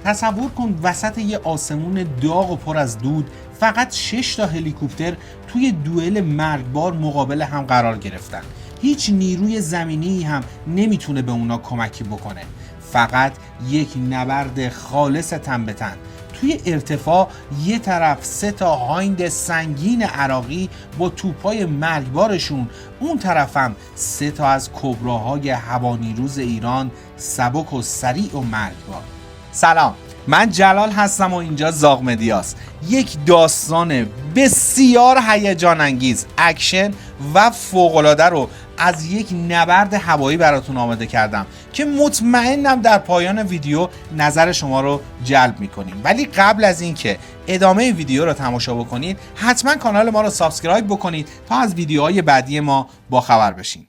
تصور کن وسط یه آسمون داغ و پر از دود فقط 6 تا هلیکوپتر توی دوئل مرگبار مقابل هم قرار گرفتن. هیچ نیروی زمینی هم نمیتونه به اونا کمکی بکنه. فقط یک نبرد خالص تن به تن. توی ارتفاع یه طرف 3 تا هایند سنگین عراقی با توپای مرگبارشون، اون طرف هم 3 تا از کبراهای هوانیروز ایران سبک و سریع و مرگبار. سلام، من جلال هستم و اینجا زاغ مدیاست. یک داستان بسیار هیجان انگیز، اکشن و فوق‌العاده رو از یک نبرد هوایی براتون آماده کردم که مطمئنم در پایان ویدیو نظر شما رو جلب میکنیم. ولی قبل از اینکه ادامه ویدیو رو تماشا بکنید حتما کانال ما رو سابسکرایب بکنید تا از ویدیوهای بعدی ما باخبر بشین.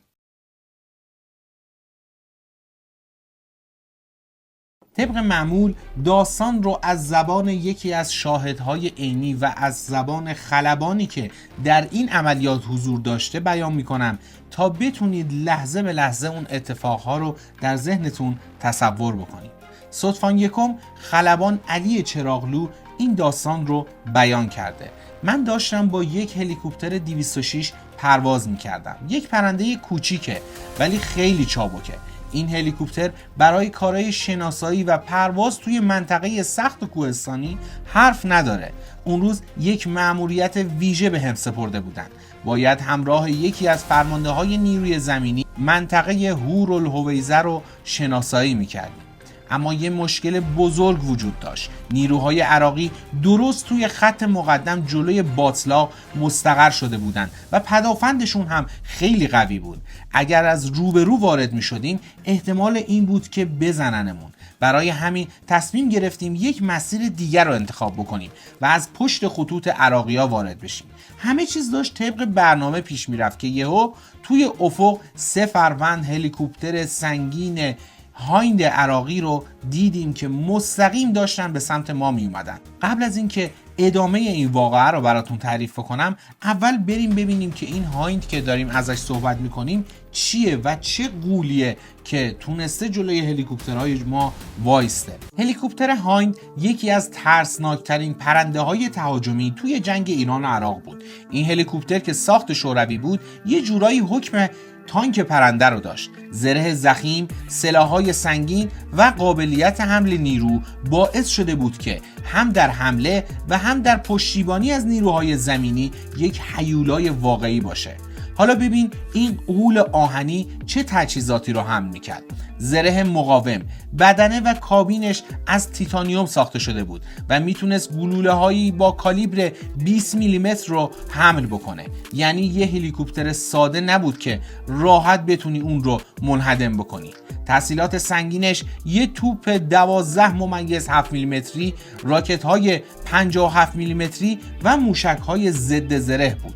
طبق معمول داستان رو از زبان یکی از شاهدهای عینی و از زبان خلبانی که در این عملیات حضور داشته بیان میکنم تا بتونید لحظه به لحظه اون اتفاقها رو در ذهنتون تصور بکنید. صدفاً یکم خلبان علی چراغلو این داستان رو بیان کرده. من داشتم با یک هلیکوپتر 206 پرواز میکردم. یک پرنده کوچیکه ولی خیلی چابکه. این هلیکوپتر برای کارهای شناسایی و پرواز توی منطقه سخت و کوهستانی حرف نداره. اون روز یک مأموریت ویژه به هم سپرده بودن. باید همراه یکی از فرمانده‌های نیروی زمینی منطقه هورالهویزه رو شناسایی میکردیم. اما یه مشکل بزرگ وجود داشت. نیروهای عراقی درست توی خط مقدم جلوی باطلاق مستقر شده بودند و پدافندشون هم خیلی قوی بود. اگر از روبرو وارد می شدیم احتمال این بود که بزننمون. برای همین تصمیم گرفتیم یک مسیر دیگر رو انتخاب بکنیم و از پشت خطوط عراقی‌ها وارد بشیم. همه چیز داشت طبق برنامه پیش می رفت که یهو توی افق 3 فروند هلیکوپتر سنگین هایند عراقی رو دیدیم که مستقیم داشتن به سمت ما می اومدن. قبل از اینکه ادامه این واقعه رو براتون تعریف کنم اول بریم ببینیم که این هایند که داریم ازش صحبت میکنیم چیه و چه غولیه که تونسته جلوی هلیکوپترهای ما وایسته. هلیکوپتر هایند یکی از ترسناکترین پرنده های تهاجمی توی جنگ ایران و عراق بود. این هلیکوپتر که ساخت شوروی بود یه جورایی حکم تانک پرنده رو داشت. زره ضخیم، سلاح‌های سنگین و قابلیت حمل نیرو باعث شده بود که هم در حمله و هم در پشتیبانی از نیروهای زمینی یک هیولای واقعی باشه. حالا ببین این غول آهنی چه تجهیزاتی رو حمل میکرد. زره مقاوم، بدنه و کابینش از تیتانیوم ساخته شده بود و میتونست گلوله هایی با کالیبر 20 میلیمتر رو حمل بکنه. یعنی یه هلیکوپتر ساده نبود که راحت بتونی اون رو منهدم بکنی. تسهیلات سنگینش یه توپ 12.7 میلیمتری، راکت های 57 میلیمتری و موشک های ضد زره بود.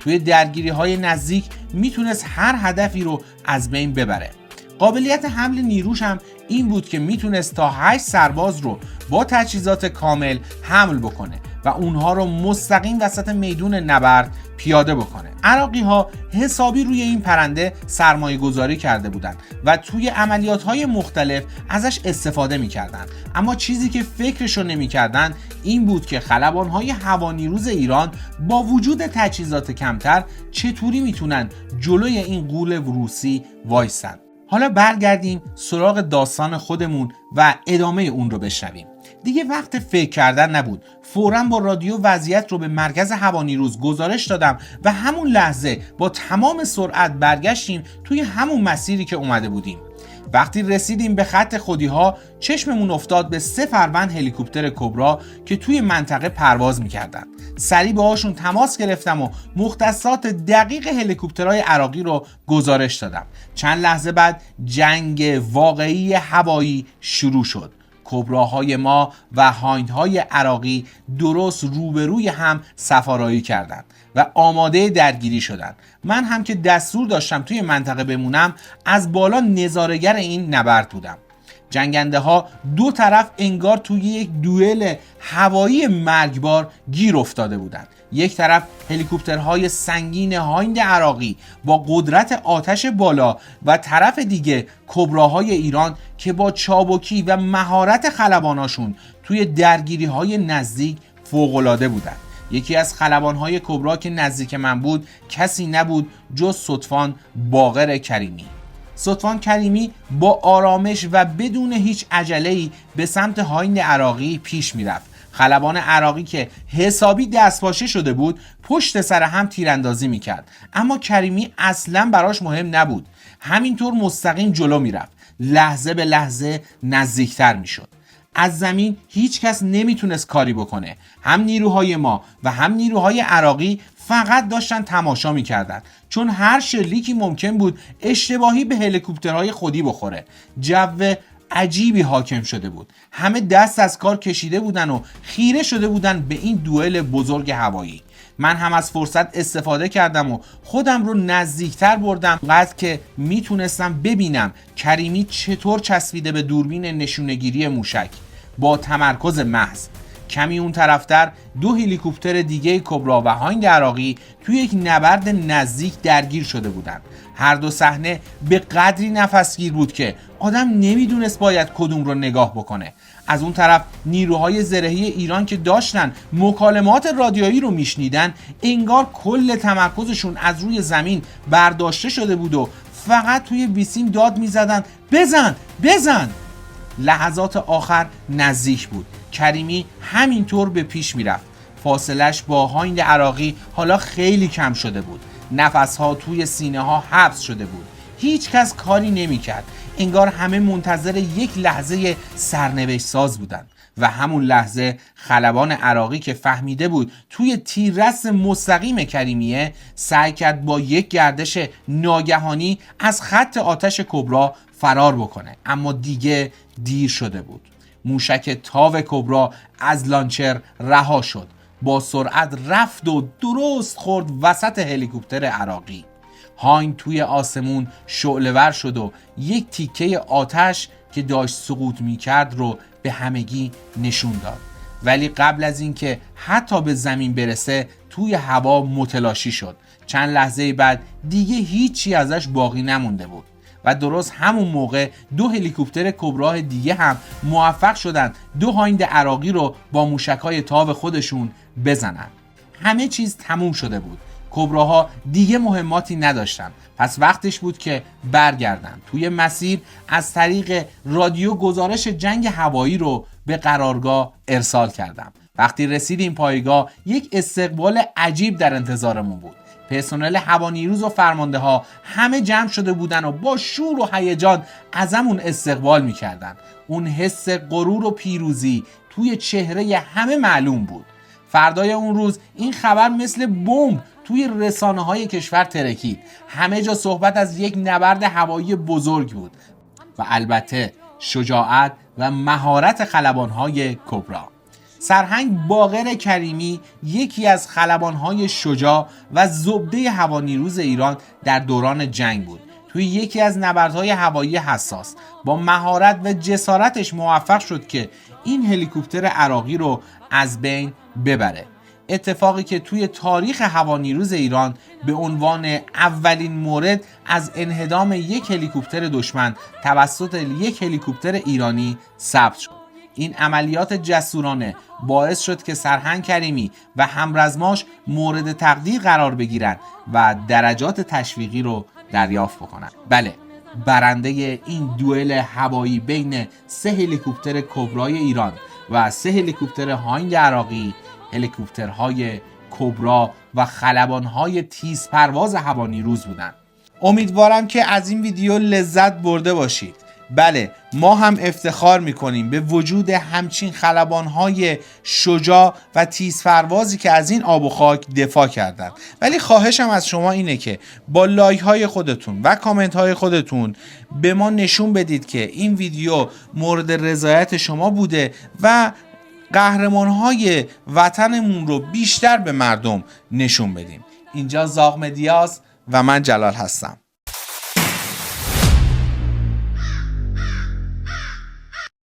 توی درگیری های نزدیک میتونست هر هدفی رو از بین ببره. قابلیت حمل نیروش هم این بود که میتونست تا 8 سرباز رو با تجهیزات کامل حمل بکنه و اونها رو مستقیم وسط میدون نبرد پیاده بکنه. عراقی ها حسابی روی این پرنده سرمایه گذاری کرده بودند و توی عملیات های مختلف ازش استفاده میکردن. اما چیزی که فکرشو نمیکردن این بود که خلبان های هوانیروز ایران با وجود تجهیزات کمتر چطوری میتونن جلوی این غول روسی وایسن. حالا برگردیم سراغ داستان خودمون و ادامه اون رو بشنویم. دیگه وقت فکر کردن نبود. فوراً با رادیو وضعیت رو به مرکز هوانیروز گزارش دادم و همون لحظه با تمام سرعت برگشتیم توی همون مسیری که اومده بودیم. وقتی رسیدیم به خط خودی‌ها چشممون افتاد به 3 فروند هلیکوپتر کبرا که توی منطقه پرواز می‌کردن. سریع باهاشون تماس گرفتم و مختصات دقیق هلیکوپترهای عراقی رو گزارش دادم. چند لحظه بعد جنگ واقعی هوایی شروع شد. کبراهای ما و هایندهای عراقی درست روبروی هم سفارایی کردند و آماده درگیری شدند. من هم که دستور داشتم توی منطقه بمونم از بالا نظاره‌گر این نبرد بودم. جنگنده ها دو طرف انگار توی یک دوئل هوایی مرگبار گیر افتاده بودند. یک طرف هلیکوپترهای سنگین هایند عراقی با قدرت آتش بالا و طرف دیگه کبراهای ایران که با چابکی و مهارت خلباناشون توی درگیری‌های نزدیک فوق‌العاده بودن. یکی از خلبان‌های کبرا که نزدیک من بود کسی نبود جز ستوان باقر کریمی. ستوان کریمی با آرامش و بدون هیچ عجله‌ای به سمت هایند عراقی پیش میرفت. خلبان عراقی که حسابی دستپاچه شده بود پشت سر هم تیراندازی میکرد، اما کریمی اصلا براش مهم نبود. همینطور مستقیم جلو میرفت، لحظه به لحظه نزدیکتر میشد. از زمین هیچ کس نمیتونست کاری بکنه. هم نیروهای ما و هم نیروهای عراقی فقط داشتن تماشا میکردن، چون هر شلیکی ممکن بود اشتباهی به هلیکوپترهای خودی بخوره. جو عجیبی حاکم شده بود. همه دست از کار کشیده بودن و خیره شده بودن به این دوئل بزرگ هوایی. من هم از فرصت استفاده کردم و خودم رو نزدیکتر بردم قدر که میتونستم ببینم کریمی چطور چسبیده به دوربین نشونگیری موشک با تمرکز محض. کمی اون طرفتر دو هلیکوپتر دیگه کبرا و هایند عراقی توی یک نبرد نزدیک درگیر شده بودند. هر دو صحنه به قدری نفسگیر بود که آدم نمیدونست باید کدوم رو نگاه بکنه. از اون طرف نیروهای زرهی ایران که داشتن مکالمات رادیویی رو میشنیدن انگار کل تمرکزشون از روی زمین برداشته شده بود و فقط توی ویسیم داد میزدن بزن بزن. لحظات آخر نزدیک بود. کریمی همینطور به پیش میرفت. فاصلش با هایند عراقی حالا خیلی کم شده بود. نفسها توی سینه ها حبس شده بود. هیچ کس کاری نمی کرد. انگار همه منتظر یک لحظه سرنوشت ساز بودن و همون لحظه خلبان عراقی که فهمیده بود توی تیررس مستقیم کریمیه سعی کرد با یک گردش ناگهانی از خط آتش کبرا فرار بکنه، اما دیگه دیر شده بود. موشک تاو کبرا از لانچر رها شد، با سرعت رفت و درست خورد وسط هلیکوپتر عراقی. هایند توی آسمون شعله‌ور شد و یک تیکه آتش که داشت سقوط می‌کرد رو به همگی نشون داد، ولی قبل از اینکه حتی به زمین برسه توی هوا متلاشی شد. چند لحظه بعد دیگه هیچی ازش باقی نمونده بود و درست همون موقع دو هلیکوپتر کبرا دیگه هم موفق شدن دو هایند عراقی رو با موشک‌های تاو خودشون بزنن. همه چیز تموم شده بود. کبراها دیگه مهماتی نداشتن، پس وقتش بود که برگردن. توی مسیر از طریق رادیو گزارش جنگ هوایی رو به قرارگاه ارسال کردم. وقتی رسیدیم پایگاه یک استقبال عجیب در انتظارمون بود. پرسنل هوانیروز و فرمانده ها همه جمع شده بودن و با شور و هیجان ازمون استقبال میکردن. اون حس غرور و پیروزی توی چهره همه معلوم بود. فردای اون روز این خبر مثل بمب توی رسانه های کشور ترکید. همه جا صحبت از یک نبرد هوایی بزرگ بود و البته شجاعت و مهارت خلبان‌های کبرا. سرهنگ باقر کریمی یکی از خلبان‌های شجاع و زبده هوانیروز ایران در دوران جنگ بود. توی یکی از نبردهای هوایی حساس با مهارت و جسارتش موفق شد که این هلیکوپتر عراقی رو از بین ببره. اتفاقی که توی تاریخ هوانیروز ایران به عنوان اولین مورد از انهدام یک هلیکوپتر دشمن توسط یک هلیکوپتر ایرانی ثبت شد. این عملیات جسورانه باعث شد که سرهنگ کریمی و همرزماش مورد تقدیر قرار بگیرن و درجات تشویقی رو دریافت بکنن. بله، برنده این دوئل هوایی بین 3 هلیکوپتر کبرای ایران و 3 هلیکوپتر هایند عراقی، هلیکوپترهای کبرا و خلبانهای تیز پرواز هوانیروز بودند. امیدوارم که از این ویدیو لذت برده باشید. بله، ما هم افتخار میکنیم به وجود همچین خلبانهای شجاع و تیز پروازی که از این آب و خاک دفاع کردند. ولی خواهشم از شما اینه که با لایک های خودتون و کامنت های خودتون به ما نشون بدید که این ویدیو مورد رضایت شما بوده و قهرمانهای وطنمون رو بیشتر به مردم نشون بدیم. اینجا زاغ مدیاست و من جلال هستم.